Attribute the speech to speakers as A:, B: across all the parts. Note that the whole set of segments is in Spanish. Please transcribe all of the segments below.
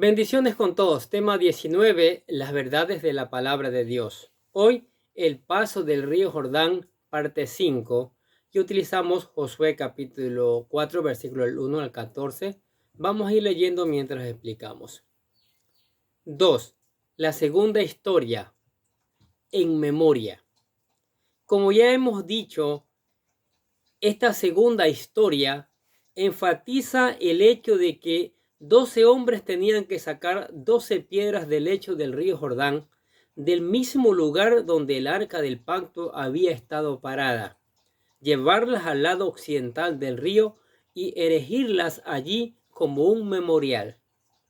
A: Bendiciones con todos. Tema 19. Las verdades de la palabra de Dios. Hoy, el paso del río Jordán, parte 5. Y utilizamos Josué capítulo 4, versículo del 1 al 14. Vamos a ir leyendo mientras explicamos. 2. La segunda historia. En memoria. Como ya hemos dicho, esta segunda historia enfatiza el hecho de que 12 hombres tenían que sacar 12 piedras del lecho del río Jordán, del mismo lugar donde el arca del pacto había estado parada, llevarlas al lado occidental del río y erigirlas allí como un memorial.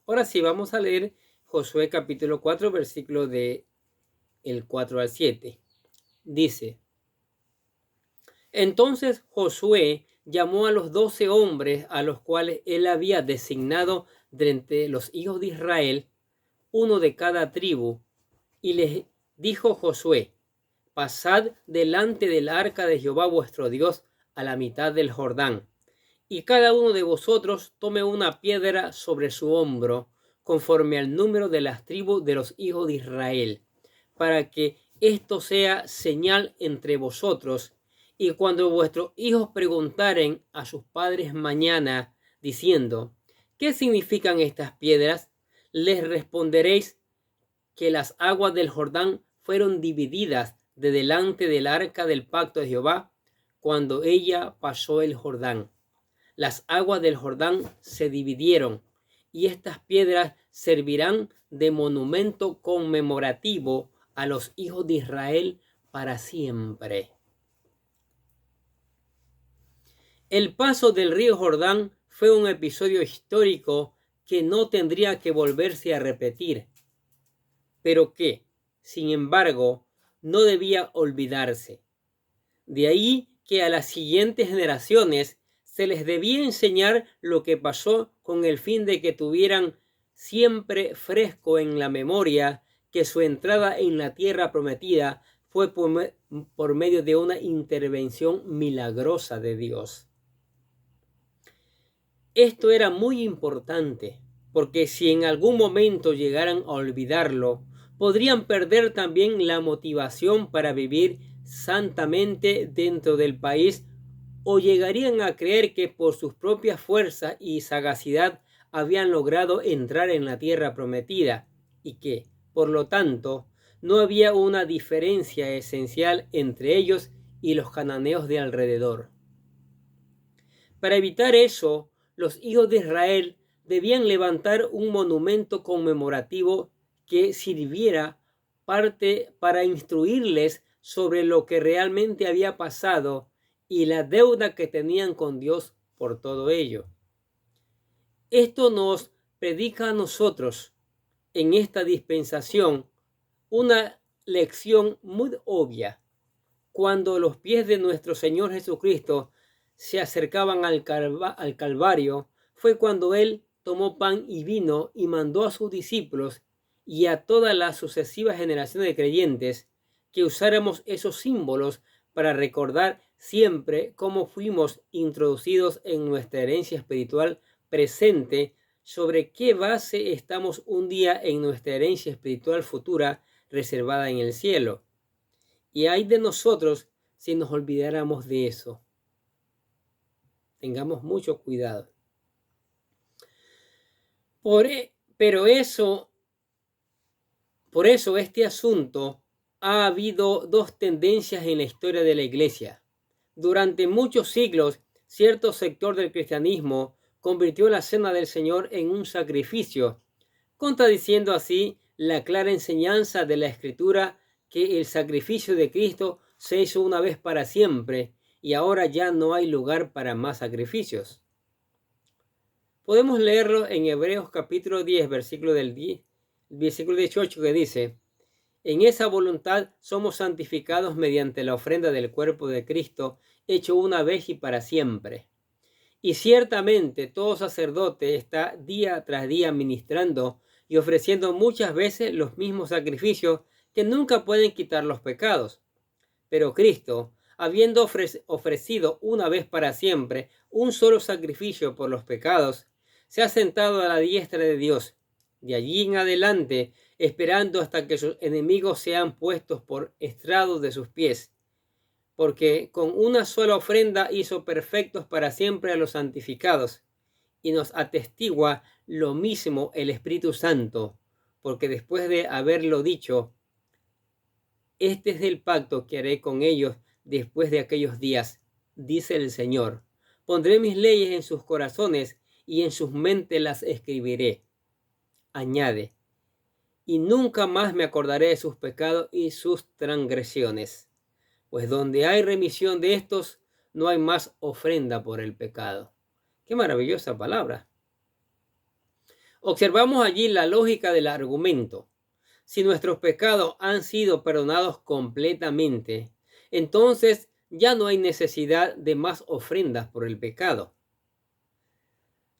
A: Ahora sí, vamos a leer Josué capítulo 4, versículo del 4 al 7. Dice: Entonces Josué llamó a los 12 hombres a los cuales él había designado de entre los hijos de Israel, uno de cada tribu, y les dijo Josué: Pasad delante del arca de Jehová vuestro Dios a la mitad del Jordán, y cada uno de vosotros tome una piedra sobre su hombro, conforme al número de las tribus de los hijos de Israel, para que esto sea señal entre vosotros. Y cuando vuestros hijos preguntaren a sus padres mañana, diciendo: ¿qué significan estas piedras?, les responderéis que las aguas del Jordán fueron divididas de delante del arca del pacto de Jehová cuando ella pasó el Jordán. Las aguas del Jordán se dividieron, y estas piedras servirán de monumento conmemorativo a los hijos de Israel para siempre. El paso del río Jordán fue un episodio histórico que no tendría que volverse a repetir, pero que, sin embargo, no debía olvidarse. De ahí que a las siguientes generaciones se les debía enseñar lo que pasó, con el fin de que tuvieran siempre fresco en la memoria que su entrada en la tierra prometida fue por medio de una intervención milagrosa de Dios. Esto era muy importante, porque si en algún momento llegaran a olvidarlo, podrían perder también la motivación para vivir santamente dentro del país, o llegarían a creer que por sus propias fuerzas y sagacidad habían logrado entrar en la tierra prometida, y que, por lo tanto, no había una diferencia esencial entre ellos y los cananeos de alrededor. Para evitar eso, los hijos de Israel debían levantar un monumento conmemorativo que sirviera parte para instruirles sobre lo que realmente había pasado y la deuda que tenían con Dios por todo ello. Esto nos predica a nosotros en esta dispensación una lección muy obvia. Cuando los pies de nuestro Señor Jesucristo se acercaban al Calvario, fue cuando Él tomó pan y vino y mandó a sus discípulos y a todas las sucesivas generaciones de creyentes que usáramos esos símbolos para recordar siempre cómo fuimos introducidos en nuestra herencia espiritual presente, sobre qué base estamos un día en nuestra herencia espiritual futura reservada en el cielo. Y ay de nosotros si nos olvidáramos de eso. Tengamos mucho cuidado. Por eso este asunto ha habido dos tendencias en la historia de la Iglesia. Durante muchos siglos, cierto sector del cristianismo convirtió la cena del Señor en un sacrificio, contradiciendo así la clara enseñanza de la Escritura que el sacrificio de Cristo se hizo una vez para siempre y ahora ya no hay lugar para más sacrificios. Podemos leerlo en Hebreos capítulo 10, versículo 18, que dice: En esa voluntad somos santificados mediante la ofrenda del cuerpo de Cristo, hecho una vez y para siempre. Y ciertamente todo sacerdote está día tras día ministrando y ofreciendo muchas veces los mismos sacrificios que nunca pueden quitar los pecados. Pero Cristo, habiendo ofrecido una vez para siempre un solo sacrificio por los pecados, se ha sentado a la diestra de Dios, de allí en adelante, esperando hasta que sus enemigos sean puestos por estrado de sus pies, porque con una sola ofrenda hizo perfectos para siempre a los santificados, y nos atestigua lo mismo el Espíritu Santo, porque después de haberlo dicho, este es el pacto que haré con ellos después de aquellos días, dice el Señor. Pondré mis leyes en sus corazones y en sus mentes las escribiré. Añade, y nunca más me acordaré de sus pecados y sus transgresiones, pues donde hay remisión de estos, no hay más ofrenda por el pecado. Qué maravillosa palabra. Observamos allí la lógica del argumento. Si nuestros pecados han sido perdonados completamente, entonces ya no hay necesidad de más ofrendas por el pecado.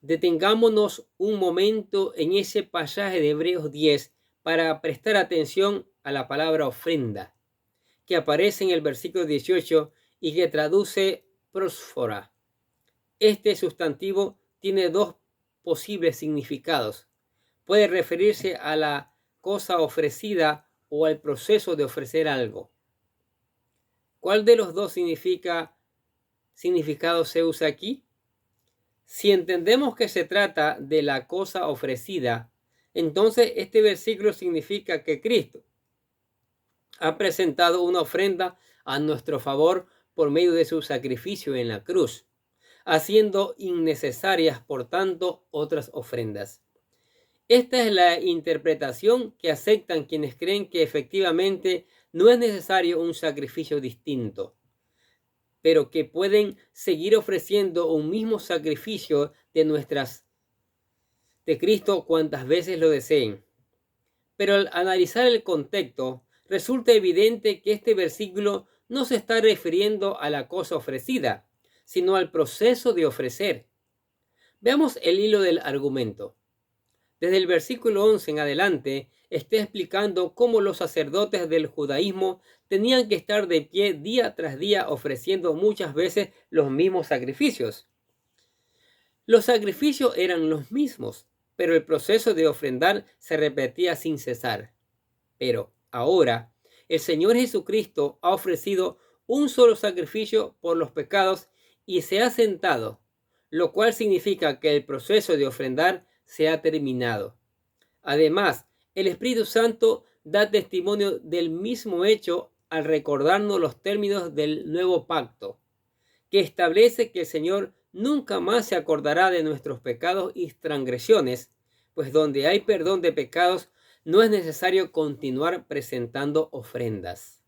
A: Detengámonos un momento en ese pasaje de Hebreos 10 para prestar atención a la palabra ofrenda, que aparece en el versículo 18 y que traduce prósfora. Este sustantivo tiene dos posibles significados. Puede referirse a la cosa ofrecida o al proceso de ofrecer algo. ¿Cuál de los dos significados se usa aquí? Si entendemos que se trata de la cosa ofrecida, entonces este versículo significa que Cristo ha presentado una ofrenda a nuestro favor por medio de su sacrificio en la cruz, haciendo innecesarias, por tanto, otras ofrendas. Esta es la interpretación que aceptan quienes creen que efectivamente no es necesario un sacrificio distinto, pero que pueden seguir ofreciendo un mismo sacrificio de Cristo cuantas veces lo deseen. Pero al analizar el contexto, resulta evidente que este versículo no se está refiriendo a la cosa ofrecida, sino al proceso de ofrecer. Veamos el hilo del argumento. Desde el versículo 11 en adelante, está explicando cómo los sacerdotes del judaísmo tenían que estar de pie día tras día ofreciendo muchas veces los mismos sacrificios. Los sacrificios eran los mismos, pero el proceso de ofrendar se repetía sin cesar. Pero ahora, el Señor Jesucristo ha ofrecido un solo sacrificio por los pecados y se ha sentado, lo cual significa que el proceso de ofrendar se ha terminado. Además, el Espíritu Santo da testimonio del mismo hecho al recordarnos los términos del nuevo pacto, que establece que el Señor nunca más se acordará de nuestros pecados y transgresiones, pues donde hay perdón de pecados no es necesario continuar presentando ofrendas.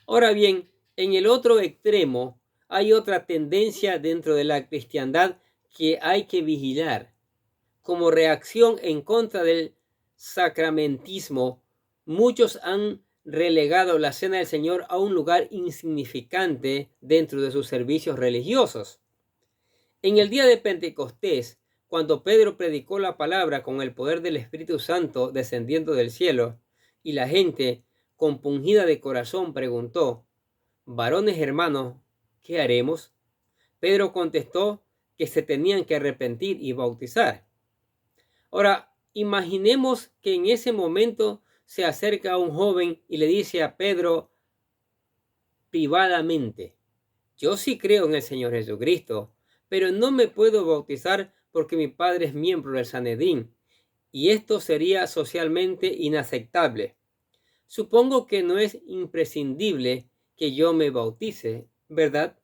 A: Ahora bien, en el otro extremo hay otra tendencia dentro de la cristiandad que hay que vigilar. Como reacción en contra del sacramentismo, muchos han relegado la cena del Señor a un lugar insignificante dentro de sus servicios religiosos. En el día de Pentecostés, cuando Pedro predicó la palabra con el poder del Espíritu Santo descendiendo del cielo, y la gente, compungida de corazón, preguntó: «Varones hermanos, ¿qué haremos?». Pedro contestó que se tenían que arrepentir y bautizar. Ahora, imaginemos que en ese momento se acerca a un joven y le dice a Pedro privadamente: «Yo sí creo en el Señor Jesucristo, pero no me puedo bautizar porque mi padre es miembro del Sanedrín, y esto sería socialmente inaceptable. Supongo que no es imprescindible que yo me bautice, ¿verdad?».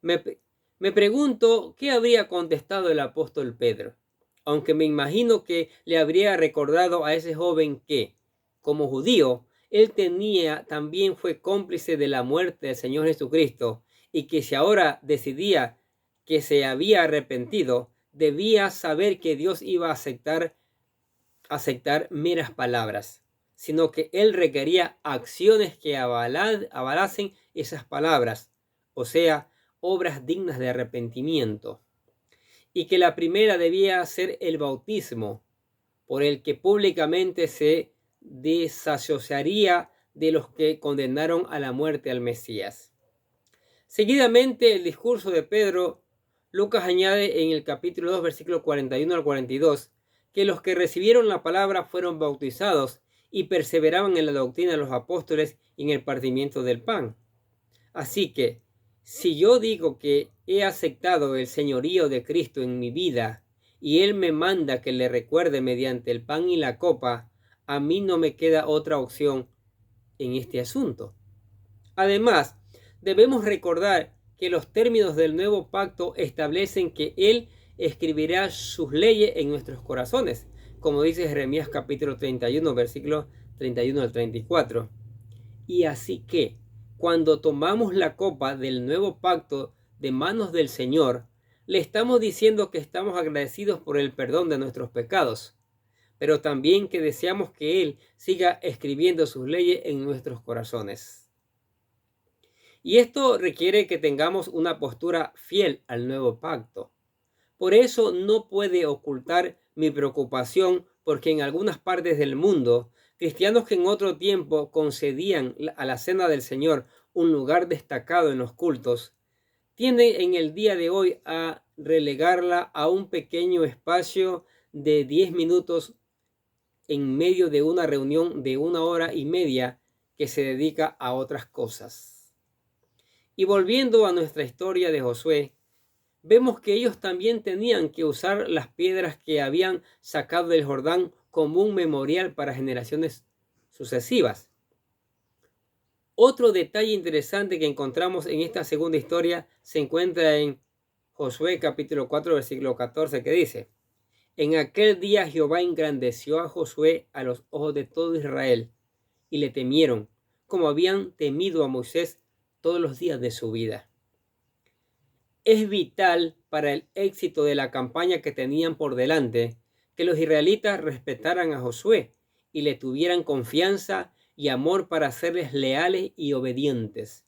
A: Me pregunto qué habría contestado el apóstol Pedro, aunque me imagino que le habría recordado a ese joven que, como judío, él también fue cómplice de la muerte del Señor Jesucristo, y que si ahora decidía que se había arrepentido, debía saber que Dios iba a aceptar meras palabras, sino que él requería acciones que avalasen esas palabras, o sea, obras dignas de arrepentimiento, y que la primera debía ser el bautismo, por el que públicamente se desasociaría de los que condenaron a la muerte al Mesías. Seguidamente, el discurso de Pedro, Lucas añade en el capítulo 2, versículo 41 al 42, que los que recibieron la palabra fueron bautizados y perseveraban en la doctrina de los apóstoles y en el partimiento del pan. Así que, si yo digo que he aceptado el señorío de Cristo en mi vida y Él me manda que le recuerde mediante el pan y la copa, a mí no me queda otra opción en este asunto. Además, debemos recordar que los términos del nuevo pacto establecen que Él escribirá sus leyes en nuestros corazones, como dice Jeremías capítulo 31, versículos 31 al 34. Y así que, cuando tomamos la copa del nuevo pacto de manos del Señor, le estamos diciendo que estamos agradecidos por el perdón de nuestros pecados, pero también que deseamos que Él siga escribiendo sus leyes en nuestros corazones. Y esto requiere que tengamos una postura fiel al nuevo pacto. Por eso no puede ocultar mi preocupación porque en algunas partes del mundo, cristianos que en otro tiempo concedían a la cena del Señor un lugar destacado en los cultos, tienden en el día de hoy a relegarla a un pequeño espacio de 10 minutos en medio de una reunión de 1 hora y media que se dedica a otras cosas. Y volviendo a nuestra historia de Josué, vemos que ellos también tenían que usar las piedras que habían sacado del Jordán como un memorial para generaciones sucesivas. Otro detalle interesante que encontramos en esta segunda historia se encuentra en Josué capítulo 4 versículo 14, que dice: En aquel día Jehová engrandeció a Josué a los ojos de todo Israel, y le temieron, como habían temido a Moisés todos los días de su vida. Es vital para el éxito de la campaña que tenían por delante que los israelitas respetaran a Josué y le tuvieran confianza y amor para serles leales y obedientes.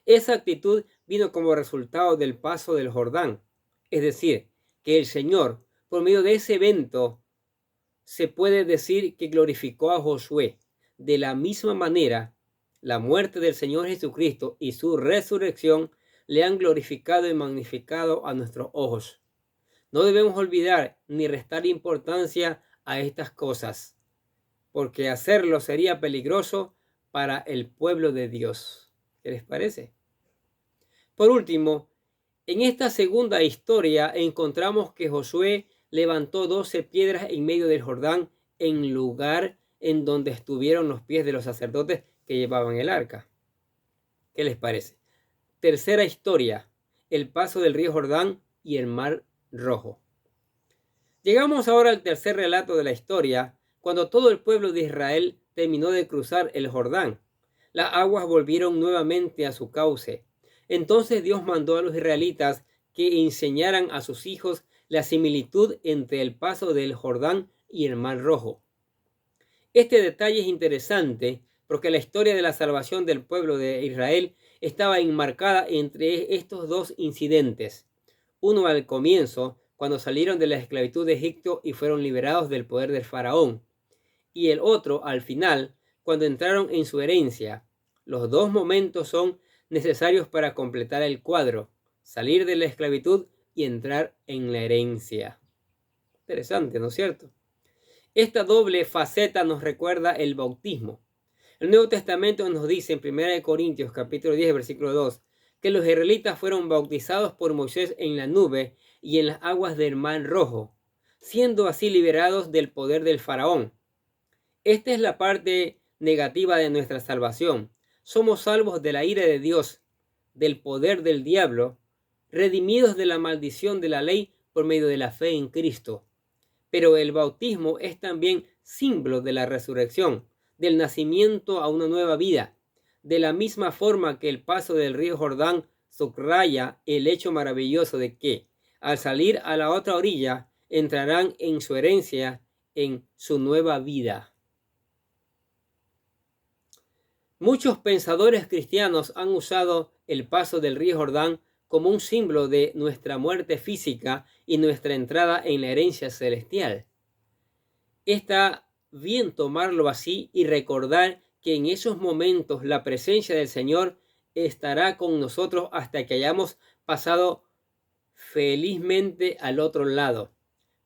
A: Esa actitud vino como resultado del paso del Jordán, es decir, que el Señor, por medio de ese evento, se puede decir que glorificó a Josué. De la misma manera, la muerte del Señor Jesucristo y su resurrección le han glorificado y magnificado a nuestros ojos. No debemos olvidar ni restar importancia a estas cosas, porque hacerlo sería peligroso para el pueblo de Dios. ¿Qué les parece? Por último, en esta segunda historia encontramos que Josué levantó 12 piedras en medio del Jordán en lugar en donde estuvieron los pies de los sacerdotes que llevaban el arca. ¿Qué les parece? Tercera historia, el paso del río Jordán y el mar Rojo. Llegamos ahora al tercer relato de la historia, cuando todo el pueblo de Israel terminó de cruzar el Jordán. Las aguas volvieron nuevamente a su cauce. Entonces Dios mandó a los israelitas que enseñaran a sus hijos la similitud entre el paso del Jordán y el mar Rojo. Este detalle es interesante porque la historia de la salvación del pueblo de Israel estaba enmarcada entre estos dos incidentes. Uno al comienzo, cuando salieron de la esclavitud de Egipto y fueron liberados del poder del faraón, y el otro al final, cuando entraron en su herencia. Los dos momentos son necesarios para completar el cuadro: salir de la esclavitud y entrar en la herencia. Interesante, ¿no es cierto? Esta doble faceta nos recuerda el bautismo. El Nuevo Testamento nos dice en 1 Corintios capítulo 10 versículo 2 que los israelitas fueron bautizados por Moisés en la nube y en las aguas del mar Rojo, siendo así liberados del poder del faraón. Esta es la parte negativa de nuestra salvación. Somos salvos de la ira de Dios, del poder del diablo, redimidos de la maldición de la ley por medio de la fe en Cristo. Pero el bautismo es también símbolo de la resurrección, del nacimiento a una nueva vida. De la misma forma que el paso del río Jordán subraya el hecho maravilloso de que, al salir a la otra orilla, entrarán en su herencia, en su nueva vida. Muchos pensadores cristianos han usado el paso del río Jordán como un símbolo de nuestra muerte física y nuestra entrada en la herencia celestial. Está bien tomarlo así y recordar que en esos momentos la presencia del Señor estará con nosotros hasta que hayamos pasado felizmente al otro lado.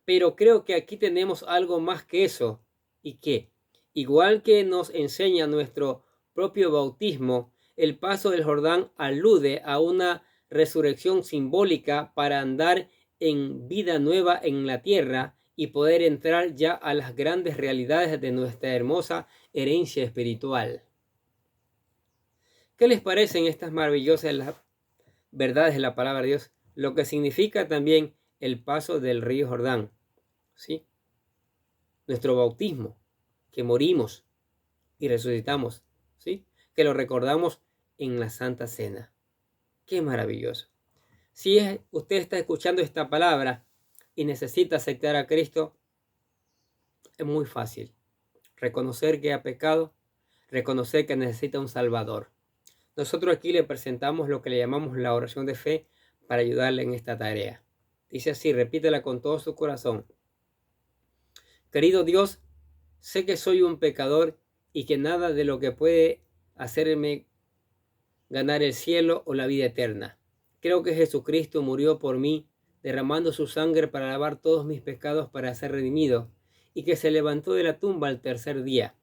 A: Pero creo que aquí tenemos algo más que eso. ¿Y qué? Igual que nos enseña nuestro propio bautismo, el paso del Jordán alude a una resurrección simbólica para andar en vida nueva en la tierra y poder entrar ya a las grandes realidades de nuestra hermosa herencia espiritual. ¿Qué les parecen estas maravillosas verdades de la palabra de Dios? Lo que significa también el paso del río Jordán, ¿sí? Nuestro bautismo, que morimos y resucitamos, ¿sí? Que lo recordamos en la Santa Cena. ¡Qué maravilloso! Si usted está escuchando esta palabra y necesita aceptar a Cristo, es muy fácil. Reconocer que ha pecado, reconocer que necesita un Salvador. Nosotros aquí le presentamos lo que le llamamos la oración de fe para ayudarle en esta tarea. Dice así, repítela con todo su corazón. Querido Dios, sé que soy un pecador y que nada de lo que puede hacerme ganar el cielo o la vida eterna. Creo que Jesucristo murió por mí, derramando su sangre para lavar todos mis pecados para ser redimido, y que se levantó de la tumba al tercer día.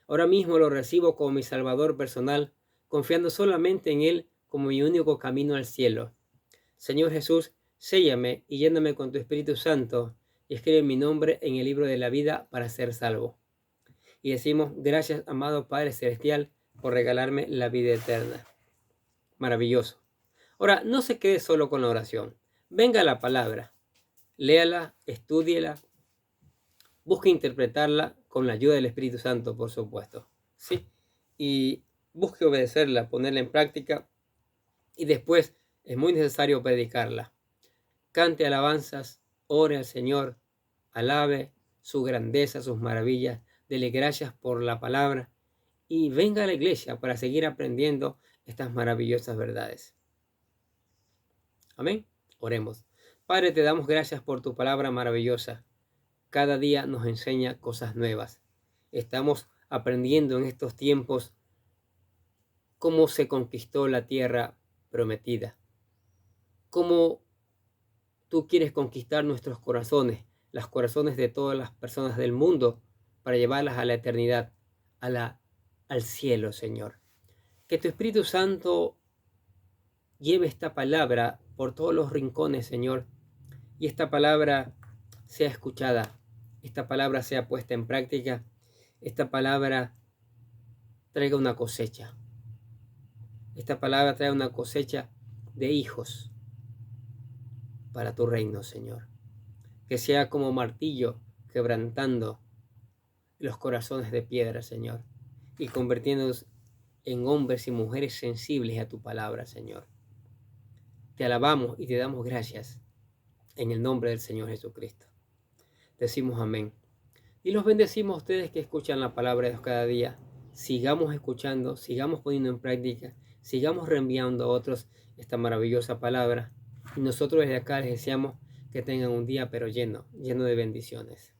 A: Ahora mismo lo recibo como mi Salvador personal, confiando solamente en Él como mi único camino al cielo. Señor Jesús, séllame y lléname con tu Espíritu Santo y escribe mi nombre en el libro de la vida para ser salvo. Y decimos, gracias, amado Padre Celestial, por regalarme la vida eterna. Maravilloso. Ahora, no se quede solo con la oración. Venga la palabra, léala, estúdiela, busque interpretarla con la ayuda del Espíritu Santo, por supuesto. ¿Sí? Y busque obedecerla, ponerla en práctica y después es muy necesario predicarla. Cante alabanzas, ore al Señor, alabe su grandeza, sus maravillas, dele gracias por la palabra y venga a la iglesia para seguir aprendiendo estas maravillosas verdades. Amén. Oremos. Padre, te damos gracias por tu palabra maravillosa. Cada día nos enseña cosas nuevas. Estamos aprendiendo en estos tiempos cómo se conquistó la tierra prometida, cómo tú quieres conquistar nuestros corazones, los corazones de todas las personas del mundo, para llevarlas a la eternidad, al cielo, Señor. Que tu Espíritu Santo lleve esta palabra por todos los rincones, Señor, y esta palabra sea escuchada, esta palabra sea puesta en práctica, esta palabra traiga una cosecha. Esta palabra trae una cosecha de hijos para tu reino, Señor. Que sea como martillo quebrantando los corazones de piedra, Señor, y convirtiéndonos en hombres y mujeres sensibles a tu palabra, Señor. Te alabamos y te damos gracias en el nombre del Señor Jesucristo. Decimos amén. Y los bendecimos a ustedes que escuchan la palabra de Dios cada día. Sigamos escuchando, sigamos poniendo en práctica, sigamos reenviando a otros esta maravillosa palabra. Y nosotros desde acá les deseamos que tengan un día pero lleno de bendiciones.